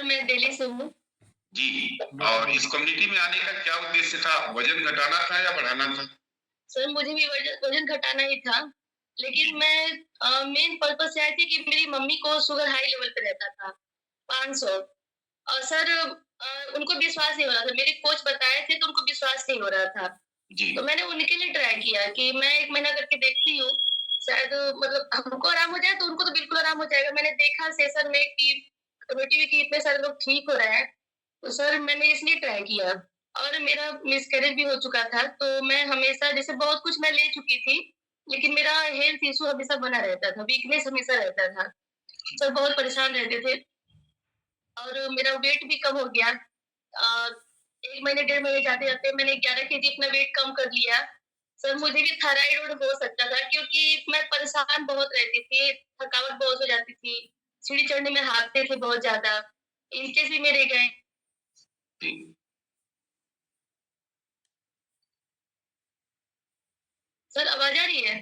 मैं दिल्ली से हूँ। जी, और इस कम्युनिटी में आने का क्या उद्देश्य था? वज़न घटाना था या बढ़ाना था? सर मुझे भी वज़न वज़न घटाना ही था, लेकिन जी, मैं मेन पर्पज़ से आई थी कि मेरी मम्मी को शुगर हाई लेवल पे रहता था, 500। और सर उनको विश्वास नहीं हो रहा था। मेरे कोच बताए थे तो उनको विश्वास नहीं हो रहा था। तो जी, मैंने उनके लिए ट्राई किया कि मैं 1 महीना करके देखती हूँ, शायद मतलब हमको आराम हो जाए तो उनको तो बिल्कुल आराम हो जाएगा। मैंने देखा सेशन में कि कम्युनिटी में कि इतने सारे लोग ठीक हो रहे हैं, तो सर मैंने इसलिए ट्राई किया और मेरा मिसकैरेज भी हो चुका था, तो मैं हमेशा जैसे बहुत कुछ मैं ले चुकी थी, लेकिन मेरा हेल्थ इश्यू हमेशा बना रहता था, वीकनेस हमेशा रहता था। सर बहुत परेशान रहते थे और मेरा वेट भी कम हो गया। 1 महीने, डेढ़ महीने जाते-जाते मैंने 11 केजी अपना वेट कम कर लिया। सर मुझे भी थायराइड हो सकता था क्योंकि मैं परेशान बहुत रहती थी, थकावट बहुत हो जाती थी, सीढ़ी चढ़ने में हाँफते थे बहुत ज़्यादा, इंचेस भी मेरे गए। जी। सर आवाज़ आ रही है?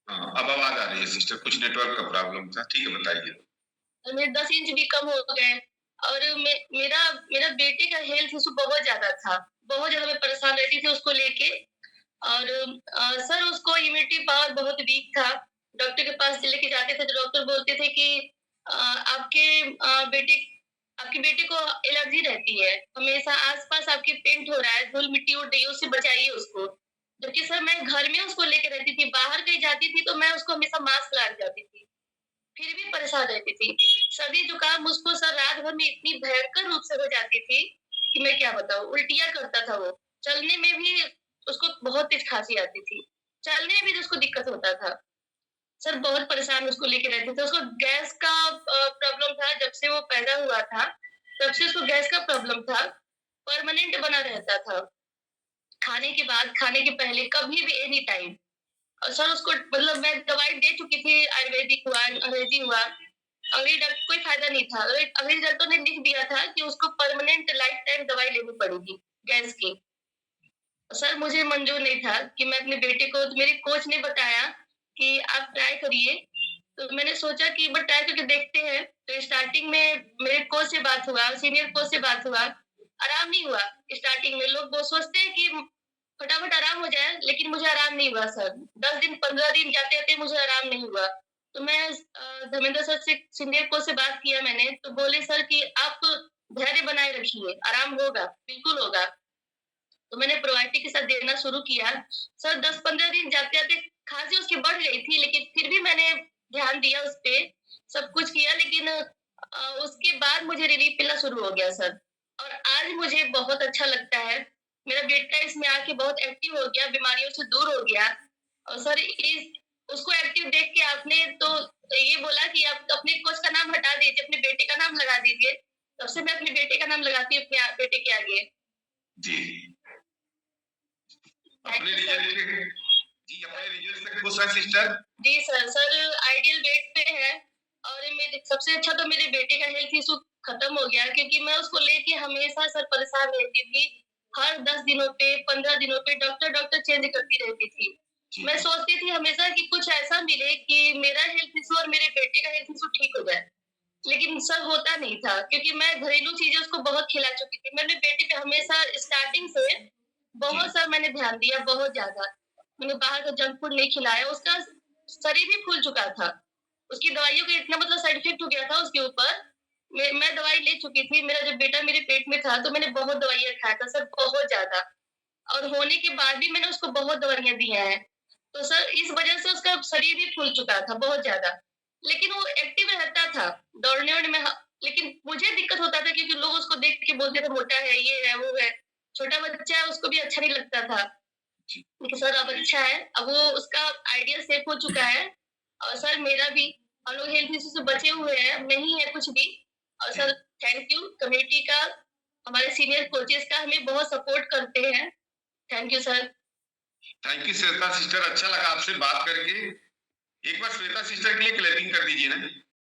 हाँ, अब आवाज़ आ रही है सिस्टर, कुछ नेटवर्क का प्रॉब्लम था। ठीक है, बताइए। मेरे 10 इंच भी कम हो गए और मेरा मेरा बेटे का हेल्थ इश्यू बहुत ज़्यादा था। बहुत ज़्यादा मैं परेशान रहती थी उसको लेके और सर उसको इम्यूनिटी पावर बहुत वीक था। डॉक्टर के पास लेके जाते थे तो डॉक्टर बोलते थे कि आपके आपके बेटे को एलर्जी रहती है। हमेशा आस-पास आपके पेंट हो रहा है, धूल-मिट्टी उड़ रही है, उससे बचाइए उसको। जबकि सर मैं घर में उसको लेके रहती थी, बाहर कहीं जाती थी तो मैं उसको हमेशा मास्क लगा के जाती थी। फिर भी परेशान रहती थी। सर्दी-जुकाम मुझको सर रात भर में इतनी भयंकर रूप से हो जाती थी, कि मैं क्या बताऊँ, उल्टियाँ करता था वो। चलने में भी उसको बहुत तेज़ खाँसी आती थी। चलने में भी उसको दिक्कत होता था। सर बहुत परेशान उसको लेके रहते थे। उसको गैस का प्रॉब्लम था जब से वो पैदा हुआ था, तब से उसको गैस का प्रॉब्लम था। परमानेंट बना रहता था। खाने के बाद, खाने के पहले, कभी भी एनी टाइम। सर उसको मतलब मैं दवाई दे चुकी थी, आयुर्वेदिक हुआ, अंग्रेजी हुआ। अंग्रेजी डॉक्टर कोई फ़ायदा नहीं था। अंग्रेजी डॉक्टर ने लिख दिया था कि उसको परमानेंट लाइफ टाइम दवाई लेनी पड़ेगी, गैस की। सर मुझे मंज़ूर नहीं था कि मैं अपने बेटे को तो मेरे कोच ने बताया कि आप ट्राई करिए। तो मैंने सोचा कि एक बार ट्राई करके देखते हैं। तो स्टार्टिंग में मेरे कोच से बात हुआ, सीनियर कोच से बात हुआ, आराम नहीं हुआ। स्टार्टिंग में लोग वो सोचते हैं कि फटाफट आराम हो जाए, लेकिन मुझे आराम नहीं हुआ सर। 10 दिन, 15 दिन जाते-जाते मुझे आराम नहीं हुआ। तो मैं धर्मेंद्र सर से सीनियर कोच से बात किया मैंने, तो बोले सर कि आप धैर्य बनाए रखिए, आराम होगा, बिल्कुल होगा। तो मैंने प्रोबायोटिक के साथ देना शुरू किया। सर 10-15 दिन जाते-जाते खाँसी उसकी बढ़ गई थी, लेकिन फिर भी मैंने ध्यान दिया उस पे, सब कुछ किया लेकिन उसके बाद मुझे रिलीफ़ मिलना शुरू हो गया सर। और आज मुझे बहुत अच्छा लगता है। मेरा बेटा इसमें आके बहुत एक्टिव हो गया, बीमारियों से दूर हो गया। और सर इस उसको एक्टिव देख के आपने तो ये बोला कि आप अपने कोच का नाम हटा दीजिए, अपने बेटे का नाम लगा दीजिए। तब से मैं अपने बेटे का नाम लगाती हूँ अपने बेटे के आगे। जी। थैंक अपने यू सर। रिजल्ट से जी, अपने रिजल्ट से खुश हैं सिस्टर? जी सर, सर आइडियल वेट पे है और मेरे सबसे अच्छा तो मेरे बेटे का हेल्थ इश्यू खत्म हो गया क्योंकि मैं उसको लेके हमेशा सर परेशान रहती थी। हर 10 दिनों पे, 15 दिनों पे डॉक्टर चेंज करती रहती थी। जी, मैं सोचती थी हमेशा कि कुछ ऐसा मिले कि मेरा हेल्थ इश्यू और मेरे बेटे का हेल्थ इश्यू ठीक हो जाए। लेकिन सर होता नहीं था क्योंकि मैं घरेलू चीज़ें उसको बहुत खिला चुकी थी। मैंने बेटे पे हमेशा स्टार्टिंग से जी, बहुत सर मैंने ध्यान दिया, बहुत ज़्यादा। मैंने बाहर का जंक फूड नहीं खिलाया, उसका शरीर भी फूल चुका था। उसकी दवाइयों का इतना मतलब साइड इफ़ेक्ट हो गया था उसके ऊपर। मैं दवाई ले चुकी थी, मेरा जब बेटा मेरे पेट में था तो मैंने बहुत दवाइयाँ खाया था सर, बहुत ज़्यादा। और होने के बाद भी मैंने उसको बहुत दवाइयाँ दी हैं। तो सर इस वज़ह से उसका शरीर भी फूल चुका था बहुत ज़्यादा। लेकिन वो एक्टिव रहता था, दौड़ने-वोड़ने में लेकिन मुझे दिक्कत होता था क्योंकि लोग उसको देख के बोलते थे मोटा है, ये है, वो है। छोटा बच्चा है उसको भी अच्छा नहीं लगता था। जी। कि सर अब अच्छा है, अब वो उसका आइडिया सेट हो चुका है और सर मेरा भी हम लोग हेल्थ इश्यू से बचे हुए हैं, नहीं है कुछ भी। और जी। सर थैंक यू कम्युनिटी का, हमारे सीनियर कोचेज़ का हमें बहुत सपोर्ट करते हैं। Thank you sir. Thank you Shweta sister, अच्छा लगा आपसे बात करके। एक बार श्वेता सिस्टर के लिए क्लैपिंग कर दीजिए ना।